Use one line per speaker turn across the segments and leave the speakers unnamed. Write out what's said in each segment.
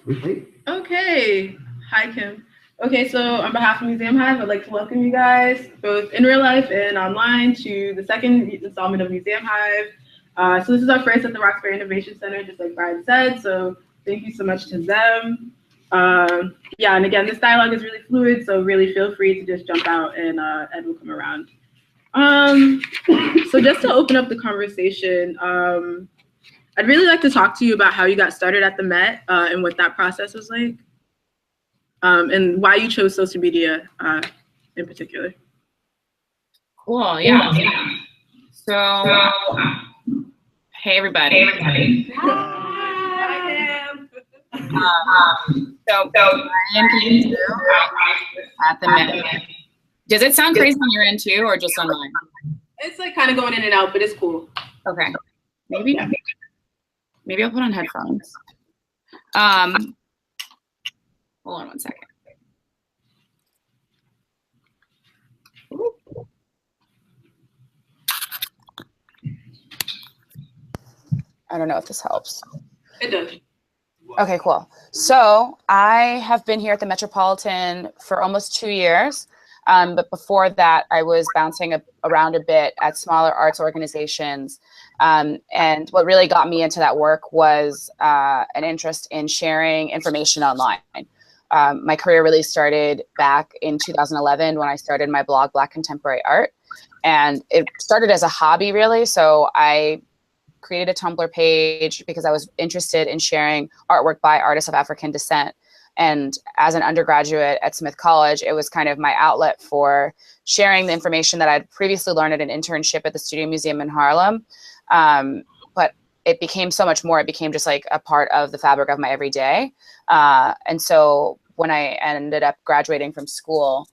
Okay. Hi, Kim. Okay, so on behalf of Museumhive, I'd like to welcome you guys, both in real life and online, to the second installment of Museumhive. So this is our first at the Roxbury Innovation Center, just like Brian said, so thank you so much to them. Yeah, and again, this dialogue is really fluid, so really feel free to just jump out and Ed will come around. So just to open up the conversation, I'd really like to talk to you about how you got started at the Met and what that process was like, and why you chose social media in particular.
Cool, yeah. So, hey everybody. So Brian came through at the Met. Does it sound crazy on your end too, or just on mine?
It's like kind of going in and out, but it's cool.
Okay, maybe I'll put on headphones. Hold on one second. I don't know if this helps.
It does.
Okay, cool. So I have been here at the Metropolitan for almost 2 years. But before that, I was bouncing around a bit at smaller arts organizations. And what really got me into that work was an interest in sharing information online. My career really started back in 2011 when I started my blog, Black Contemporary Art. And it started as a hobby, really. So I created a Tumblr page because I was interested in sharing artwork by artists of African descent. And as an undergraduate at Smith College, it was kind of my outlet for sharing the information that I'd previously learned at an internship at the Studio Museum in Harlem. But it became so much more. It became just like a part of the fabric of my everyday. And so when I ended up graduating from school,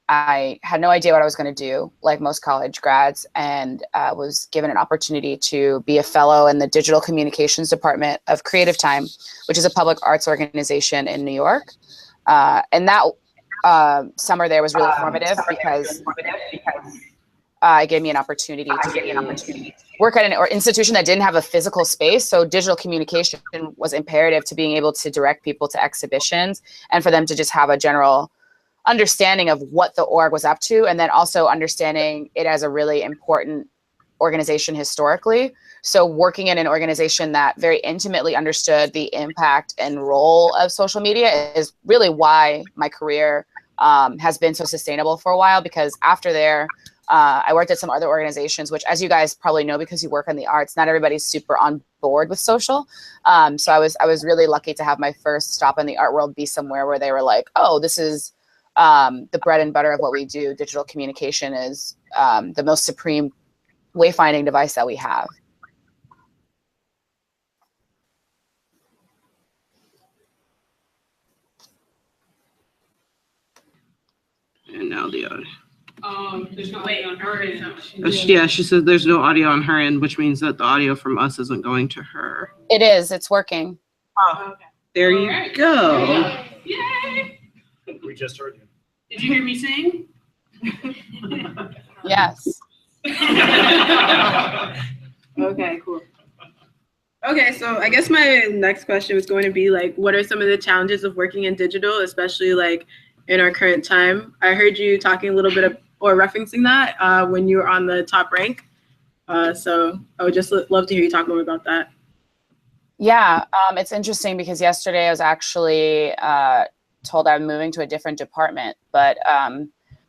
I had no idea what I was going to do, like most college grads, and was given an opportunity to be a fellow in the digital communications department of Creative Time, which is a public arts organization in New York. And that summer there was really formative because it gave me an opportunity to work at an institution that didn't have a physical space. So digital communication was imperative to being able to direct people to exhibitions and for them to just have a general understanding of what the org was up to, and then also understanding it as a really important organization historically. So working in an organization that very intimately understood the impact and role of social media is really why my career has been so sustainable for a while, because after there, I worked at some other organizations, which, as you guys probably know, because you work in the arts, not everybody's super on board with social. So I was really lucky to have my first stop in the art world be somewhere where they were like, oh, this is the bread and butter of what we do. Digital communication is the most supreme wayfinding device that we have.
And now the audio.
There's no audio on her end.
Yeah, she said there's no audio on her end, which means that the audio from us isn't going to her.
It is. It's working.
Oh, okay. There you go.
Yay!
We just heard you.
Did you hear me sing?
Yes.
Okay, cool. Okay, so I guess my next question was going to be like, what are some of the challenges of working in digital, especially like in our current time? I heard you talking a little bit of, or referencing that when you were on the top rank. So I would just love to hear you talk more about that.
Yeah, it's interesting because yesterday I was actually told I'm moving to a different department. But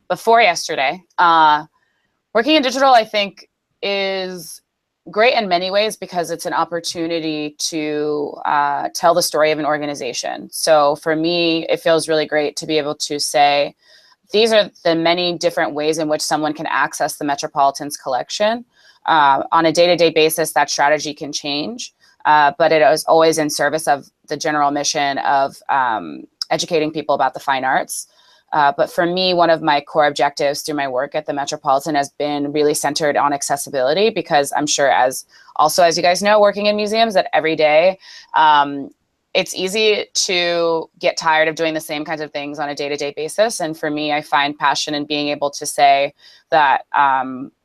before yesterday, working in digital, I think, is great in many ways because it's an opportunity to tell the story of an organization. So for me, it feels really great to be able to say, these are the many different ways in which someone can access the Metropolitan's collection. On a day-to-day basis, that strategy can change, but it is always in service of the general mission of educating people about the fine arts. But for me, one of my core objectives through my work at the Metropolitan has been really centered on accessibility, because I'm sure as you guys know, working in museums, that every day it's easy to get tired of doing the same kinds of things on a day-to-day basis. And for me, I find passion in being able to say that,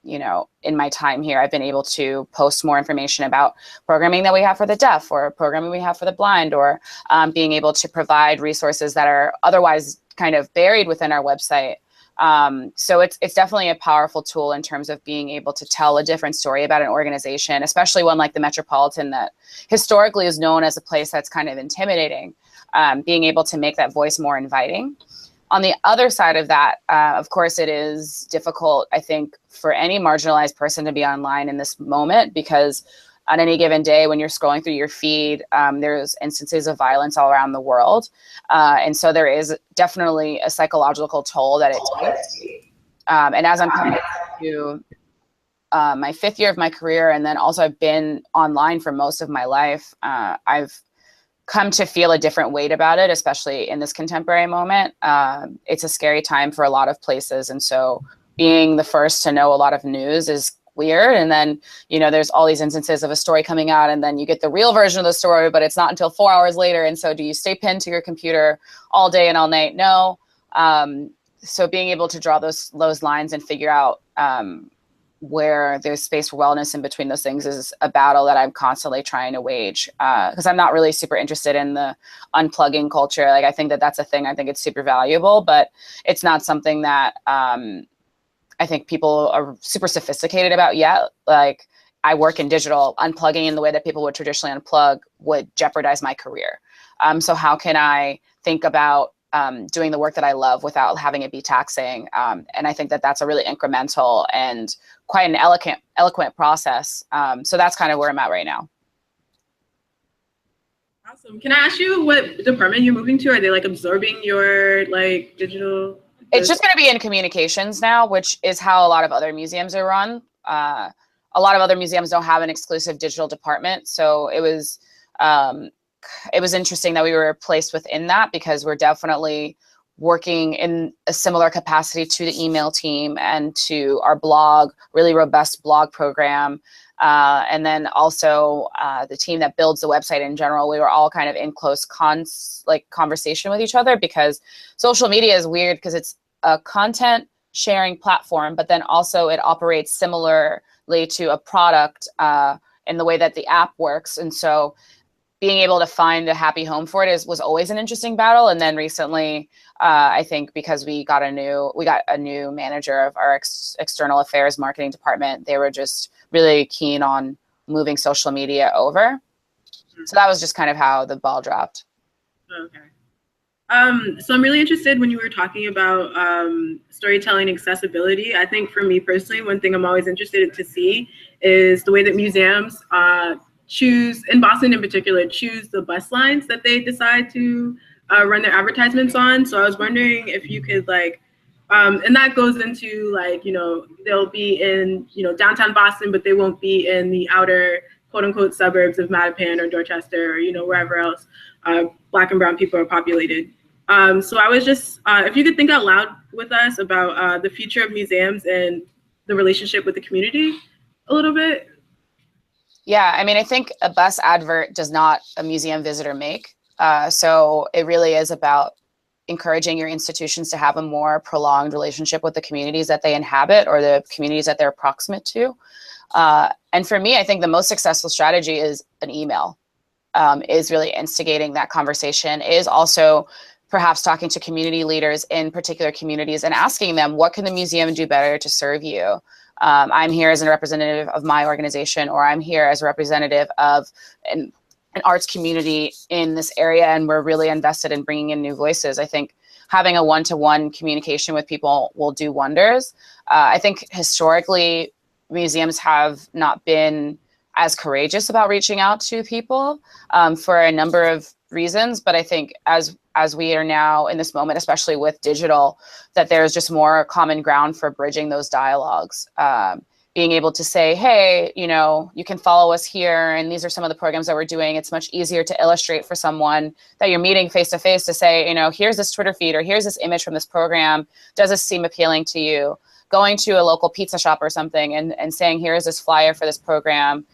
you know, in my time here, I've been able to post more information about programming that we have for the deaf or programming we have for the blind, or being able to provide resources that are otherwise kind of buried within our website. So it's definitely a powerful tool in terms of being able to tell a different story about an organization, especially one like the Metropolitan that historically is known as a place that's kind of intimidating, being able to make that voice more inviting. On the other side of that, of course, it is difficult, I think, for any marginalized person to be online in this moment, because on any given day when you're scrolling through your feed, there's instances of violence all around the world. And so there is definitely a psychological toll that it takes. And as I'm coming to my 5th year of my career, and then also I've been online for most of my life, I've come to feel a different weight about it, especially in this contemporary moment. It's a scary time for a lot of places. And so being the first to know a lot of news is weird. And then, you know, there's all these instances of a story coming out, and then you get the real version of the story, but it's not until 4 hours later. And so do you stay pinned to your computer all day and all night? No. So being able to draw those lines and figure out where there's space for wellness in between those things is a battle that I'm constantly trying to wage, because I'm not really super interested in the unplugging culture. Like, I think that that's a thing. I think it's super valuable, but it's not something that I think people are super sophisticated about yet. Like, I work in digital. Unplugging in the way that people would traditionally unplug would jeopardize my career. So how can I think about doing the work that I love without having it be taxing? And I think that that's a really incremental and quite an eloquent process. So that's kind of where I'm at right now.
Awesome. Can I ask you what department you're moving to? Are they like absorbing your like digital?
It's just going to be in communications now, which is how a lot of other museums are run. A lot of other museums don't have an exclusive digital department. So it was interesting that we were placed within that, because we're definitely working in a similar capacity to the email team and to our blog, really robust blog program. And then also the team that builds the website in general. We were all kind of in close conversation with each other, because social media is weird because it's a content sharing platform, but then also it operates similarly to a product in the way that the app works. And so being able to find a happy home for it was always an interesting battle. And then recently, I think because we got a new manager of our external affairs marketing department, they were just really keen on moving social media over. So that was just kind of how the ball dropped.
Okay. So I'm really interested when you were talking about storytelling accessibility. I think for me personally, one thing I'm always interested to see is the way that museums choose, in Boston in particular, choose the bus lines that they decide to run their advertisements on. So I was wondering if you could and that goes into they'll be in, downtown Boston, but they won't be in the outer quote unquote suburbs of Mattapan or Dorchester or, wherever else Black and brown people are populated. So I was just, if you could think out loud with us about the future of museums and the relationship with the community a little bit.
Yeah, I mean, I think a bus advert does not a museum visitor make. So it really is about encouraging your institutions to have a more prolonged relationship with the communities that they inhabit or the communities that they're proximate to. And for me, I think the most successful strategy is an email, is really instigating that conversation, is also perhaps talking to community leaders in particular communities and asking them, what can the museum do better to serve you? I'm here as a representative of my organization, or I'm here as a representative of an arts community in this area, and we're really invested in bringing in new voices. I think having a one-to-one communication with people will do wonders. I think historically, museums have not been as courageous about reaching out to people for a number of reasons, but I think as we are now in this moment, especially with digital, that there's just more common ground for bridging those dialogues. Being able to say, hey, you can follow us here, and these are some of the programs that we're doing. It's much easier to illustrate for someone that you're meeting face to face to say, here's this Twitter feed, or here's this image from this program. Does this seem appealing to you? Going to a local pizza shop or something and saying, here's this flyer for this program.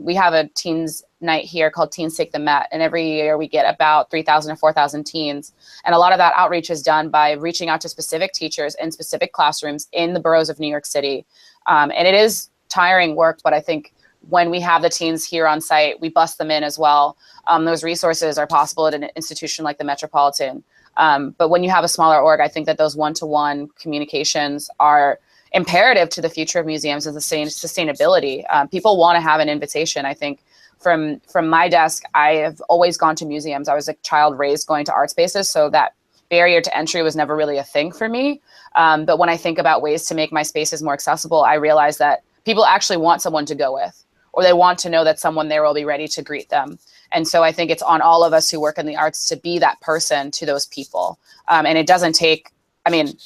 We have a teens night here called Teens Take the Met, and every year we get about 3,000 to 4,000 teens. And a lot of that outreach is done by reaching out to specific teachers in specific classrooms in the boroughs of New York City. And it is tiring work, but I think when we have the teens here on site, we bust them in as well. Those resources are possible at an institution like the Metropolitan. But when you have a smaller org, I think that those one-to-one communications are imperative to the future of museums and sustainability. People want to have an invitation. I think from my desk, I have always gone to museums. I was a child raised going to art spaces, so that barrier to entry was never really a thing for me. But when I think about ways to make my spaces more accessible, I realize that people actually want someone to go with, or they want to know that someone there will be ready to greet them. And so I think it's on all of us who work in the arts to be that person to those people. And it doesn't take, I mean,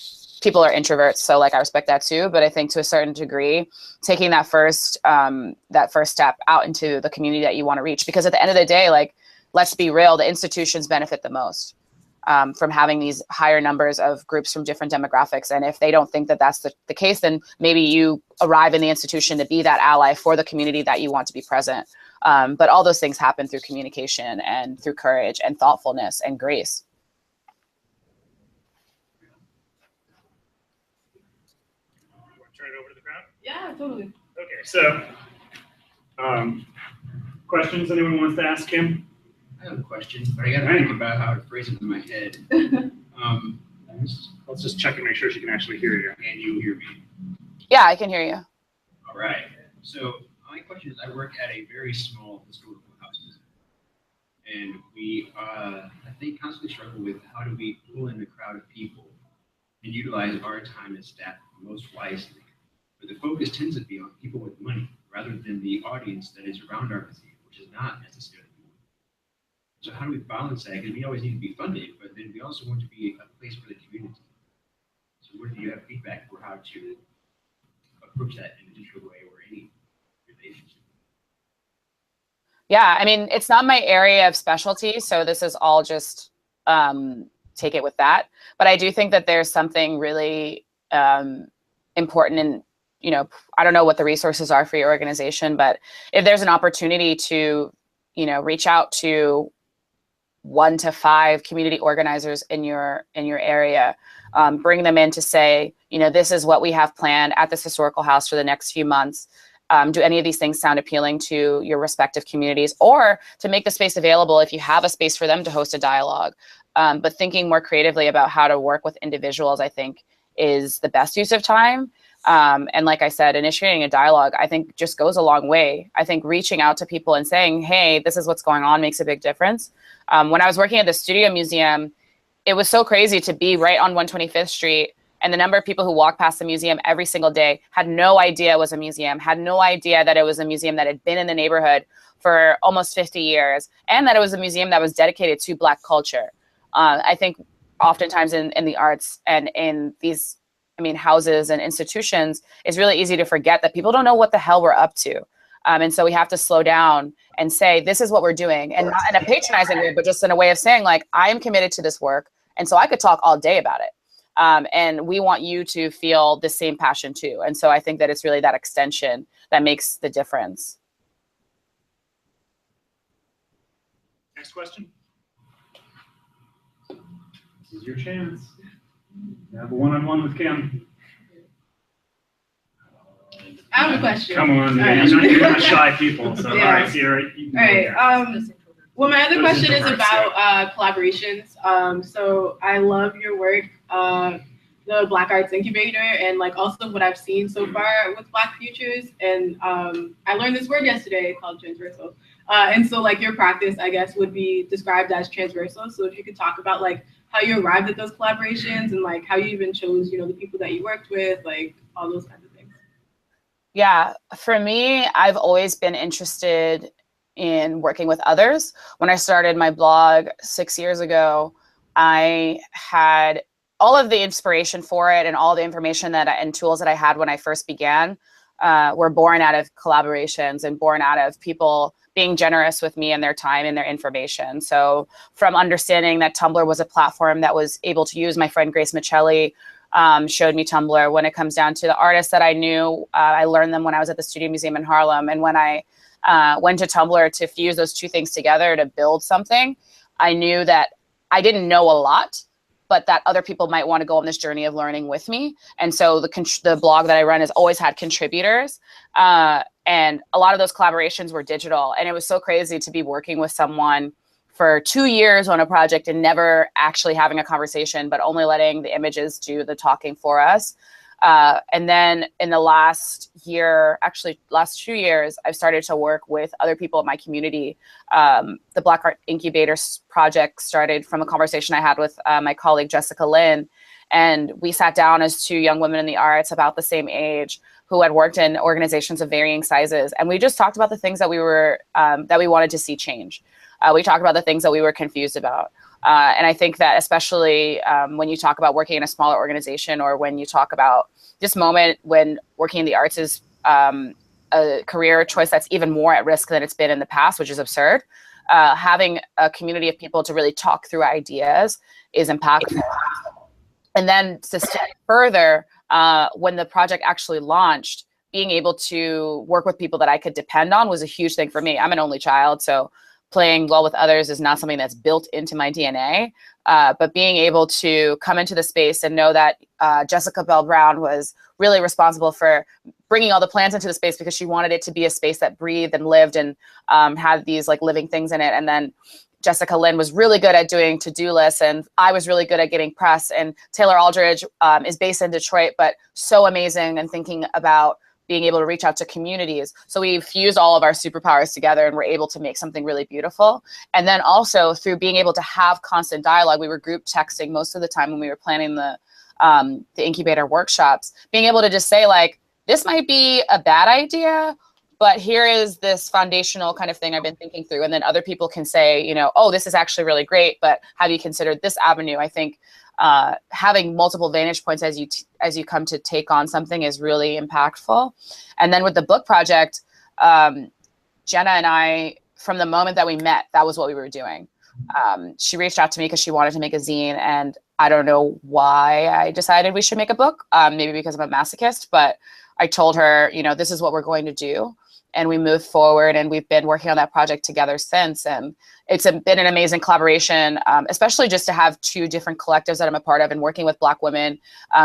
people are introverts, so like I respect that too. But I think to a certain degree, taking that first step out into the community that you want to reach, because at the end of the day, like, let's be real, the institutions benefit the most from having these higher numbers of groups from different demographics. And if they don't think that that's the case, then maybe you arrive in the institution to be that ally for the community that you want to be present. But all those things happen through communication and through courage and thoughtfulness and grace.
Turn it over to the crowd?
Yeah, totally.
Okay, so questions anyone wants to ask Kim?
I have a question, but I got to think about how to phrase it in my head.
Let's just check and make sure she can actually hear you.
Can you hear me?
Yeah, I can hear you.
All right. So my question is, I work at a very small historical house, and we, I think, constantly struggle with how do we pull in a crowd of people and utilize our time and staff most wisely. But the focus tends to be on people with money rather than the audience that is around our museum, which is not necessarily money. So how do we balance that? Because we always need to be funded, but then we also want to be a place for the community. So where do you have feedback for how to approach that in a digital way or any relationship?
Yeah, I mean, it's not my area of specialty, so this is all just take it with that. But I do think that there's something really important in, you know, I don't know what the resources are for your organization, but if there's an opportunity to, you know, reach out to 1 to 5 community organizers in your area, bring them in to say, you know, this is what we have planned at this historical house for the next few months. Do any of these things sound appealing to your respective communities, or to make the space available if you have a space for them to host a dialogue? But thinking more creatively about how to work with individuals, I think, is the best use of time. And like I said, initiating a dialogue, I think, just goes a long way. I think reaching out to people and saying, hey, this is what's going on, makes a big difference. When I was working at the Studio Museum, it was so crazy to be right on 125th Street. And the number of people who walked past the museum every single day had no idea it was a museum, had no idea that it was a museum that had been in the neighborhood for almost 50 years, and that it was a museum that was dedicated to Black culture. I think oftentimes in the arts and in these, I mean, houses and institutions, it's really easy to forget that people don't know what the hell we're up to. And so we have to slow down and say, this is what we're doing, and not in a patronizing way, but just in a way of saying, like, I am committed to this work. And so I could talk all day about it. And we want you to feel the same passion too. And so I think that it's really that extension that makes the difference.
Next question. This is your chance. You have a one-on-one with Kim.
I have a question.
Come on,
man.
You're not shy people. So,
Yeah.
all right, Sierra. You can go there.
Well, my other
Those
question is
introverts,
about collaborations. So I love your work, the Black Arts Incubator, and like also what I've seen so far with Black Futures. And I learned this word yesterday called transversal. And so like your practice, I guess, would be described as transversal. So if you could talk about like how you arrived at those collaborations and like how you even chose, you know, the people that you worked with, like all those kinds of things.
Yeah, for me, I've always been interested in working with others. When I started my blog 6 years ago, I had all of the inspiration for it, and all the information and tools that I had when I first began were born out of collaborations and born out of people being generous with me and their time and their information. So from understanding that Tumblr was a platform that was able to use, my friend Grace Michelli showed me Tumblr. When it comes down to the artists that I knew, I learned them when I was at the Studio Museum in Harlem. And when I went to Tumblr to fuse those two things together to build something, I knew that I didn't know a lot, but that other people might want to go on this journey of learning with me. And so the blog that I run has always had contributors. And a lot of those collaborations were digital. And it was so crazy to be working with someone for 2 years on a project and never actually having a conversation, but only letting the images do the talking for us. And then in the last year, actually last 2 years, I've started to work with other people in my community. The Black Art Incubator project started from a conversation I had with my colleague, Jessica Lynn. And we sat down as two young women in the arts about the same age who had worked in organizations of varying sizes. And we just talked about the things that we wanted to see change. We talked about the things that we were confused about. And I think that especially when you talk about working in a smaller organization, or when you talk about this moment when working in the arts is a career choice that's even more at risk than it's been in the past, which is absurd, having a community of people to really talk through ideas is impactful. And then to step further, when the project actually launched, being able to work with people that I could depend on was a huge thing for me. I'm an only child, so playing well with others is not something that's built into my DNA, but being able to come into the space and know that Jessica Bell Brown was really responsible for bringing all the plants into the space because she wanted it to be a space that breathed and lived and had these like living things in it. And then Jessica Lynn was really good at doing to-do lists, and I was really good at getting press. And Taylor Aldridge is based in Detroit, but so amazing and thinking about being able to reach out to communities. So we fused all of our superpowers together and we're able to make something really beautiful. And then also through being able to have constant dialogue, we were group texting most of the time when we were planning the incubator workshops, being able to just say like, this might be a bad idea, but here is this foundational kind of thing I've been thinking through. And then other people can say, you know, oh, this is actually really great, but have you considered this avenue? I think having multiple vantage points as you come to take on something is really impactful. And then with the book project, Jenna and I, from the moment that we met, that was what we were doing. She reached out to me because she wanted to make a zine, and I don't know why I decided we should make a book, maybe because I'm a masochist, but I told her, you know, this is what we're going to do. And we moved forward, and we've been working on that project together since. And it's been an amazing collaboration, especially just to have two different collectives that I'm a part of and working with Black women,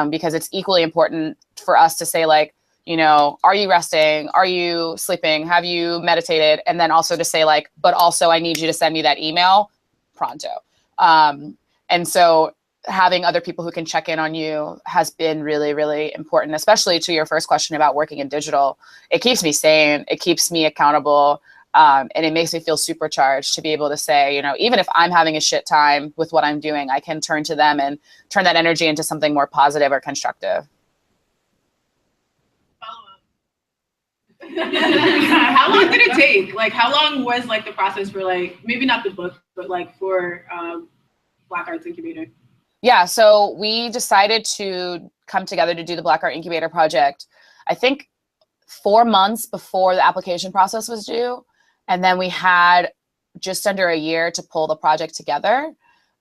because it's equally important for us to say like, you know, are you resting? Are you sleeping? Have you meditated? And then also to say like, but also I need you to send me that email pronto. And so having other people who can check in on you has been really, really important, especially to your first question about working in digital. It keeps me sane, it keeps me accountable, and it makes me feel supercharged to be able to say, you know, even if I'm having a shit time with what I'm doing, I can turn to them and turn that energy into something more positive or constructive.
How long did it take? Like, how long was like the process for like, maybe not the book, but like for Black Arts Incubator?
Yeah, so we decided to come together to do the Black Art Incubator project, I think 4 months before the application process was due. And then we had just under a year to pull the project together.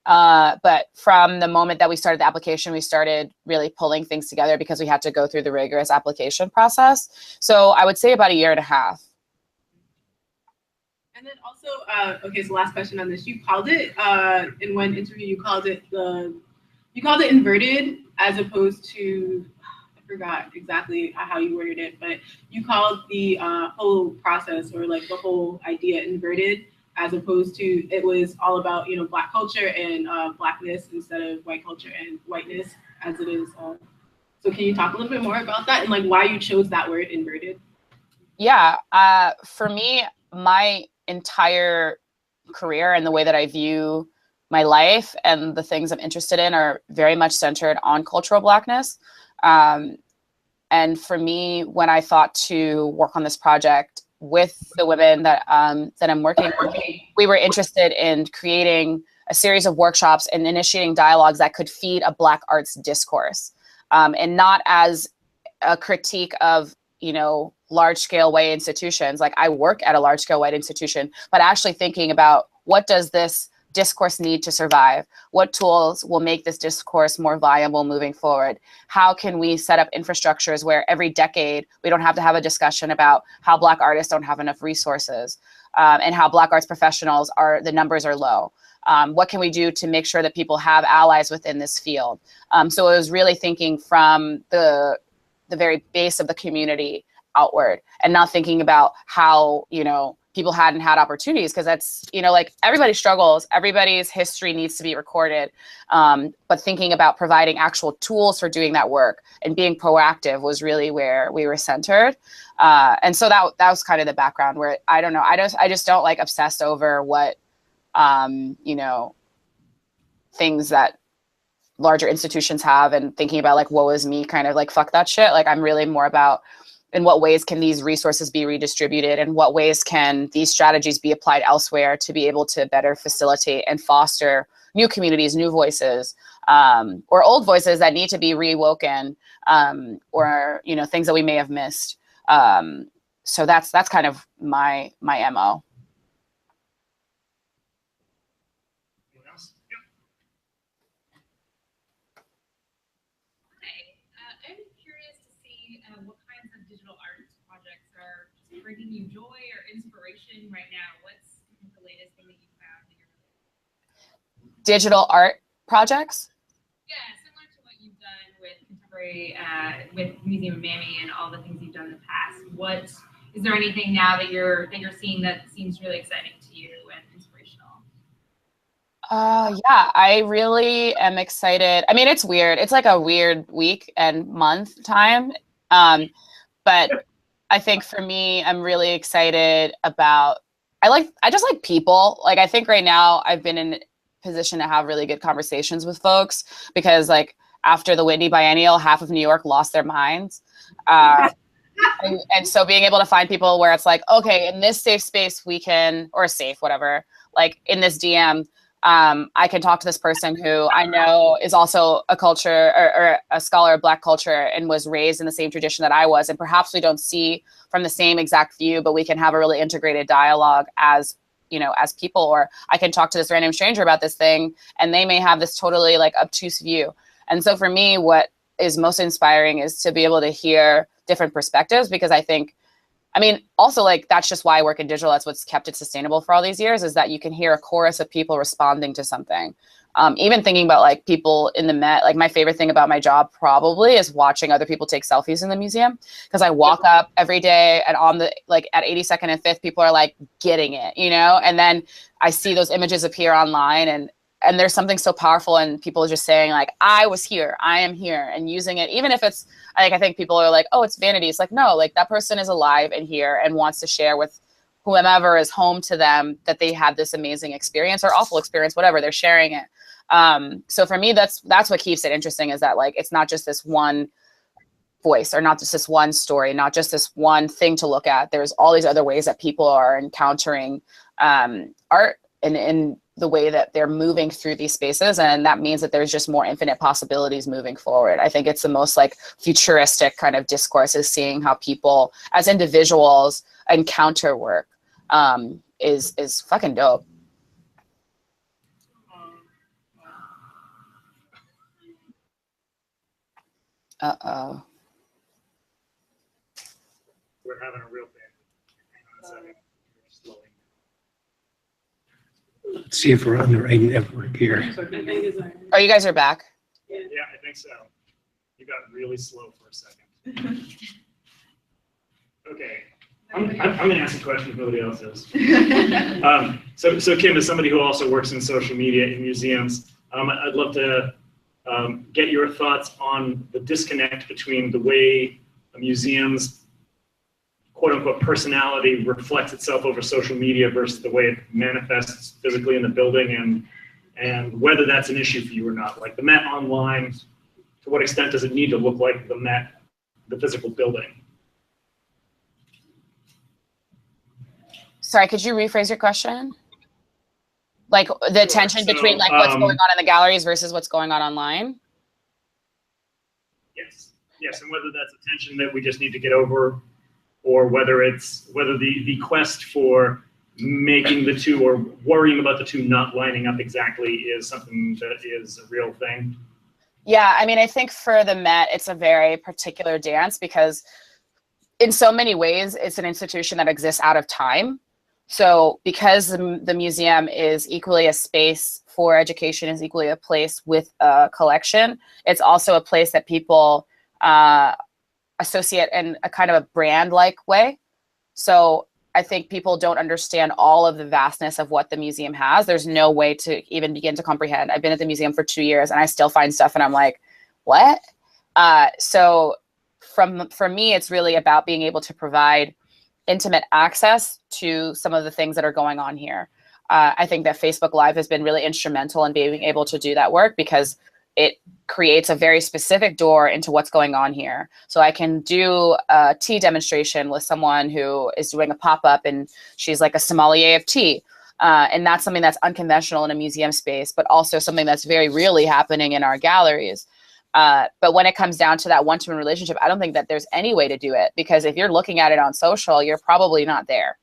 But from the moment that we started the application, we started really pulling things together because we had to go through the rigorous application process. So I would say about 1.5 years.
And then also, okay, so last question on this. You called it, in one interview, you called it inverted as opposed to, I forgot exactly how you worded it, but you called the whole process or like the whole idea inverted as opposed to it was all about, you know, Black culture and Blackness instead of white culture and whiteness as it is. So can you talk a little bit more about that and like why you chose that word inverted?
Yeah, for me, my entire career and the way that I view my life and the things I'm interested in are very much centered on cultural Blackness. And for me, when I thought to work on this project with the women that I'm working with, we were interested in creating a series of workshops and initiating dialogues that could feed a Black arts discourse, and not as a critique of, you know, large-scale white institutions. Like I work at a large-scale white institution, but actually thinking about what does this discourse need to survive? What tools will make this discourse more viable moving forward? How can we set up infrastructures where every decade we don't have to have a discussion about how Black artists don't have enough resources, and how Black arts professionals the numbers are low? What can we do to make sure that people have allies within this field? So it was really thinking from the very base of the community outward, and not thinking about how, people hadn't had opportunities, because that's, like, everybody struggles, everybody's history needs to be recorded. But thinking about providing actual tools for doing that work and being proactive was really where we were centered. And so that was kind of the background, where I don't know, I just don't like obsess over what, things that larger institutions have, and thinking about like, woe is me, kind of like, fuck that shit. Like, I'm really more about, in what ways can these resources be redistributed, and what ways can these strategies be applied elsewhere to be able to better facilitate and foster new communities, new voices, or old voices that need to be rewoken, or, things that we may have missed. So that's kind of my MO.
Bringing you joy or inspiration right now? What's the latest thing that you found in your life?
Digital art projects?
Yeah, similar to what you've done with contemporary, with Museum of Mammy and all the things you've done in the past. Is there anything now that you're seeing that seems really exciting to you and inspirational?
Yeah, I really am excited. I mean, it's weird. It's like a weird week and month time. But I think for me, I'm really excited about, I just like people. Like, I think right now I've been in a position to have really good conversations with folks, because like after the Whitney Biennial, half of New York lost their minds. And so being able to find people where it's like, okay, in this safe space we can, or safe, whatever, like in this DM, I can talk to this person who I know is also a culture or a scholar of Black culture and was raised in the same tradition that I was. And perhaps we don't see from the same exact view, but we can have a really integrated dialogue as people. Or I can talk to this random stranger about this thing, and they may have this totally like obtuse view. And so for me, what is most inspiring is to be able to hear different perspectives, because also, like, that's just why I work in digital. That's what's kept it sustainable for all these years, is that you can hear a chorus of people responding to something. Even thinking about like people in the Met, like my favorite thing about my job probably is watching other people take selfies in the museum, because I walk up every day and on the, like at 82nd and 5th, people are like getting it, and then I see those images appear online, and there's something so powerful in people just saying like, I was here, I am here, and using it, even if it's like, I think people are like, oh, it's vanity. It's like, no, like that person is alive and here and wants to share with whomever is home to them that they had this amazing experience or awful experience, whatever, they're sharing it. So for me, that's what keeps it interesting, is that like, it's not just this one voice, or not just this one story, not just this one thing to look at. There's all these other ways that people are encountering art in the way that they're moving through these spaces. And that means that there's just more infinite possibilities moving forward. I think it's the most like futuristic kind of discourse, is seeing how people as individuals encounter work, is fucking dope. Uh-oh.
We're having a real band. Hang on a second. We're slowing.
Let's see if we're on the right network here.
Oh, you guys are back?
Yeah, I think so. You got really slow for a second. Okay. I'm going to ask a question if nobody else is. So Kim, as somebody who also works in social media in museums, I'd love to get your thoughts on the disconnect between the way a museum's quote-unquote personality reflects itself over social media versus the way it manifests physically in the building, and whether that's an issue for you or not. Like the Met online, to what extent does it need to look like the Met, the physical building?
Sorry, could you rephrase your question? Like the tension between like what's going on in the galleries versus what's going on online?
Yes, and whether that's a tension that we just need to get over, or whether the quest for making the two or worrying about the two not lining up exactly is something that is a real thing?
Yeah, I mean, I think for the Met, it's a very particular dance because in so many ways, it's an institution that exists out of time. So because the museum is equally a space for education, is equally a place with a collection, it's also a place that people associate in a kind of a brand-like way. So I think people don't understand all of the vastness of what the museum has. There's no way to even begin to comprehend. I've been at the museum for 2 years and I still find stuff and I'm like, what? So for me, it's really about being able to provide intimate access to some of the things that are going on here. I think that Facebook Live has been really instrumental in being able to do that work because it creates a very specific door into what's going on here. So I can do a tea demonstration with someone who is doing a pop-up and she's like a sommelier of tea. And that's something that's unconventional in a museum space, but also something that's very really happening in our galleries. But when it comes down to that one-to-one relationship, I don't think that there's any way to do it because if you're looking at it on social, you're probably not there.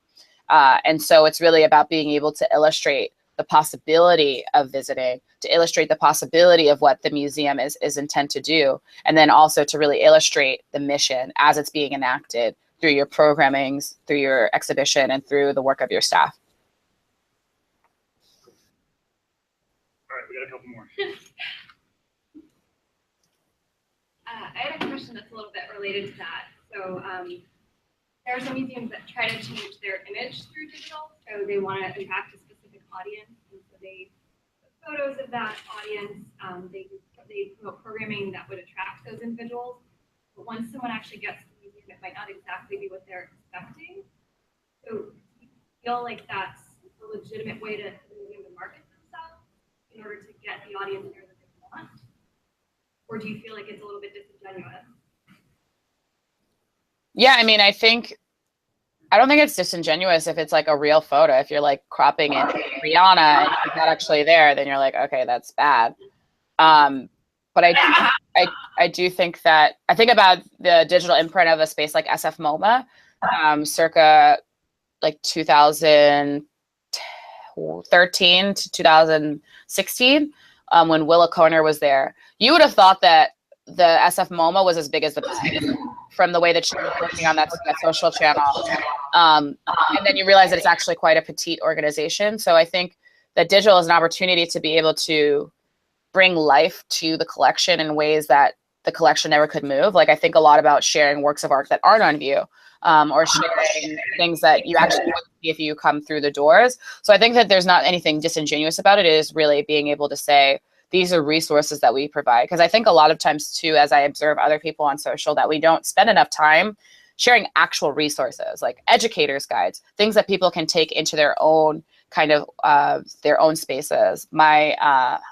And so it's really about being able to illustrate the possibility of visiting, to illustrate the possibility of what the museum is intent to do, and then also to really illustrate the mission as it's being enacted through your programmings, through your exhibition, and through the work of your staff.
All right, we got a couple more.
I had a question that's a little bit related to that. So there are some museums that try to change their image through digital. So they want to attract a specific audience. And so they put photos of that audience. They promote programming that would attract those individuals. But once someone actually gets to the museum, it might not exactly be what they're expecting. So do you feel like that's a legitimate way to the museum to market themselves in order to get the audience there that they want? Or do you feel like it's a little bit disingenuous?
Yeah, I mean, I don't think it's disingenuous if it's like a real photo. If you're like cropping in Rihanna and she's not actually there, then you're like, okay, that's bad. But I do think that I think about the digital imprint of a space like SF MoMA, circa like 2013 to 2016, when Willa Corner was there. You would have thought that the SF MoMA was as big as the Pacific from the way that she was working on that social channel. And then you realize that it's actually quite a petite organization. So I think that digital is an opportunity to be able to bring life to the collection in ways that the collection never could move. Like I think a lot about sharing works of art that aren't on view, or sharing things that you actually wouldn't see if you come through the doors. So I think that there's not anything disingenuous about it. It is really being able to say, these are resources that we provide. Because I think a lot of times too, as I observe other people on social, that we don't spend enough time sharing actual resources like educators' guides, things that people can take into their own kind of their own spaces. My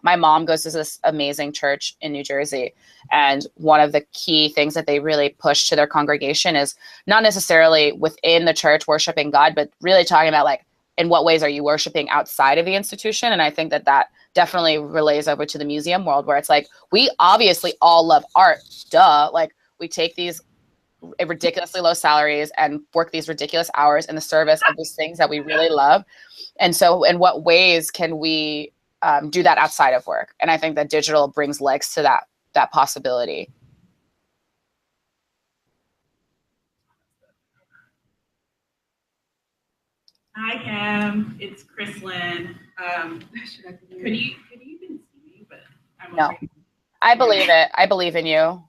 mom goes to this amazing church in New Jersey. And one of the key things that they really push to their congregation is not necessarily within the church worshiping God, but really talking about like, in what ways are you worshiping outside of the institution? And I think that that definitely relays over to the museum world where it's like, we obviously all love art, duh. Like we take these ridiculously low salaries and work these ridiculous hours in the service of these things that we really love. And so in what ways can we do that outside of work? And I think that digital brings legs to that possibility.
Hi, Kim. It's Chrislyn. Could you even see me? But I'm
No. I believe it. I believe in you.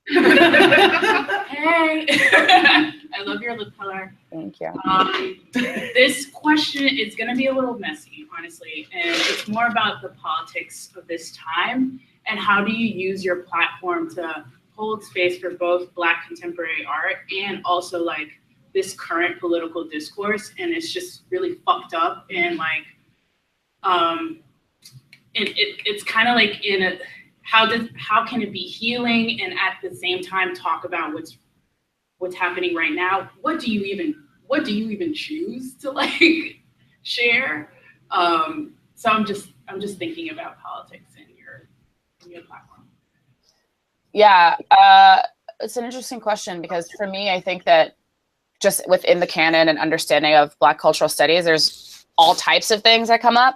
Hey. I love your lip color.
Thank you.
This question is going to be a little messy, honestly, and it's more about the politics of this time and how do you use your platform to hold space for both Black contemporary art and also like this current political discourse, and it's just really fucked up and like it's kind of like in a how can it be healing and at the same time talk about what's happening right now? What do you even choose to like share? So I'm just thinking about politics in your platform.
Yeah, it's an interesting question because for me, I think that just within the canon and understanding of Black cultural studies, there's all types of things that come up.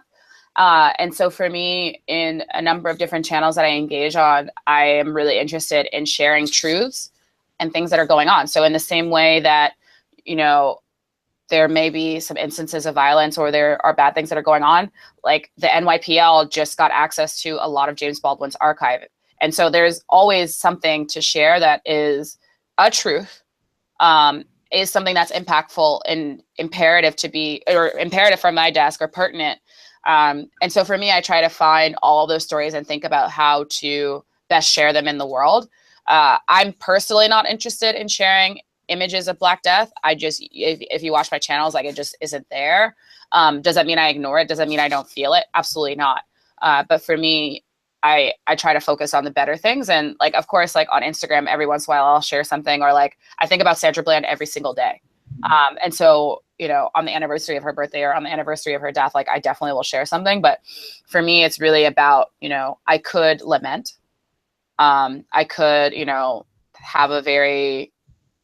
And so for me, in a number of different channels that I engage on, I am really interested in sharing truths and things that are going on. So in the same way that, you know, there may be some instances of violence or there are bad things that are going on, like the NYPL just got access to a lot of James Baldwin's archive. And so there's always something to share that is a truth, is something that's impactful and imperative to be, or imperative from my desk or pertinent. And so for me, I try to find all those stories and think about how to best share them in the world. I'm personally not interested in sharing images of Black death. I just, if you watch my channels, like it just isn't there. Does that mean I ignore it? Does that mean I don't feel it? Absolutely not. But for me, I try to focus on the better things. And like, of course, like on Instagram, every once in a while I'll share something, or like, I think about Sandra Bland every single day. And so, you know, on the anniversary of her birthday or on the anniversary of her death, like I definitely will share something. But for me, it's really about, you know, I could lament. I could, you know, have a very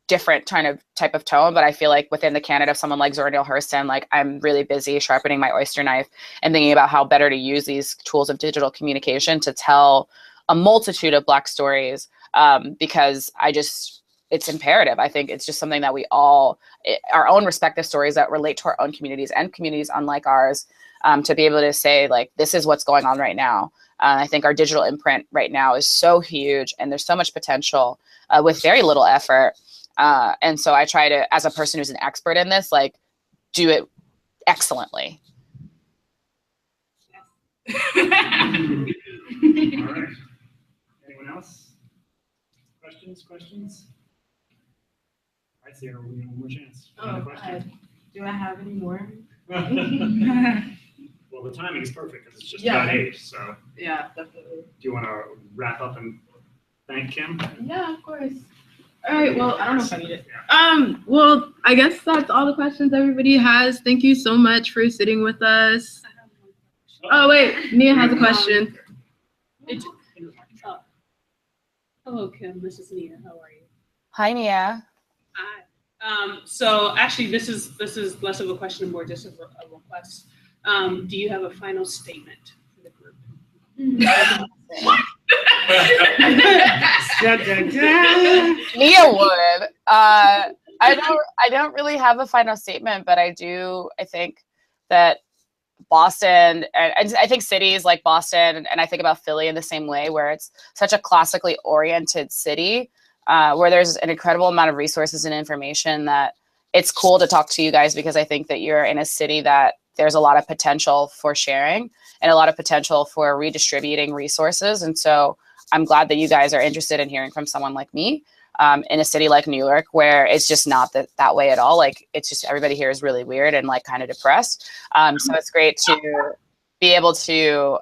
different type of tone, but I feel like within the canon of someone like Zora Neale Hurston, like I'm really busy sharpening my oyster knife and thinking about how better to use these tools of digital communication to tell a multitude of Black stories, because it's imperative. I think it's just something that we all, our own respective stories that relate to our own communities and communities unlike ours, to be able to say like, this is what's going on right now. I think our digital imprint right now is so huge and there's so much potential with very little effort. And so I try to, as a person who's an expert in this, like do it excellently.
All right. Anyone else? Questions? All right, Sarah, we have one more chance. Another question?
Do I have any more?
Well, the timing is perfect because it's just about 8. So
Yeah, definitely.
do you want to wrap up and thank Kim?
Yeah, of course. All right, well, I don't know if I need it. Well, I guess that's all the questions everybody has. Thank you so much for sitting with us. Oh, wait, Nia has a question.
Hello, Kim. This is Nia. How are you?
Hi, Nia.
Hi. So actually, this is less of a question and more just a request. Do you have a final statement for the group?
Nia would. I don't really have a final statement, but I think that Boston, and I think cities like Boston, and I think about Philly in the same way, where it's such a classically oriented city, where there's an incredible amount of resources and information, that it's cool to talk to you guys, because I think that you're in a city that there's a lot of potential for sharing and a lot of potential for redistributing resources. And so I'm glad that you guys are interested in hearing from someone like me, in a city like New York, where it's just not that way at all. Like, it's just, everybody here is really weird and like kind of depressed. So it's great to be able to,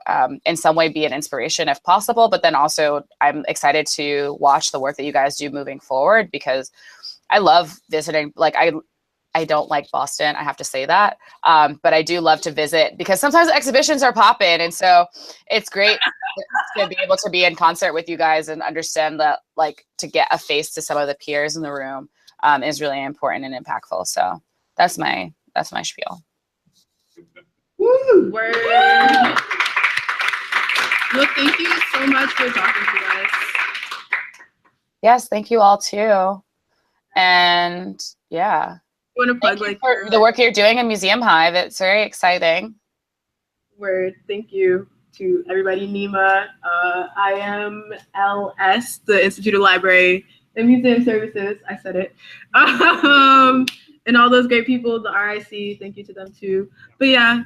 in some way, be an inspiration if possible, but then also I'm excited to watch the work that you guys do moving forward, because I love visiting. Like, I don't like Boston, I have to say that. But I do love to visit, because sometimes exhibitions are popping. And so it's great to be able to be in concert with you guys and understand that, like, to get a face to some of the peers in the room is really important and impactful. So that's my spiel.
Woo! Word. Well, thank you so much for talking to us.
Yes, thank you all too. And yeah.
You want to plug like
for the work you're doing in Museumhive? It's very exciting.
Word. Thank you to everybody. Nima, IMLS, the Institute of Library and Museum Services. I said it. And all those great people, the RIC. Thank you to them too. But yeah.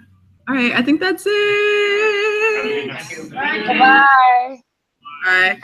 All right. I think that's it.
Bye.
All right.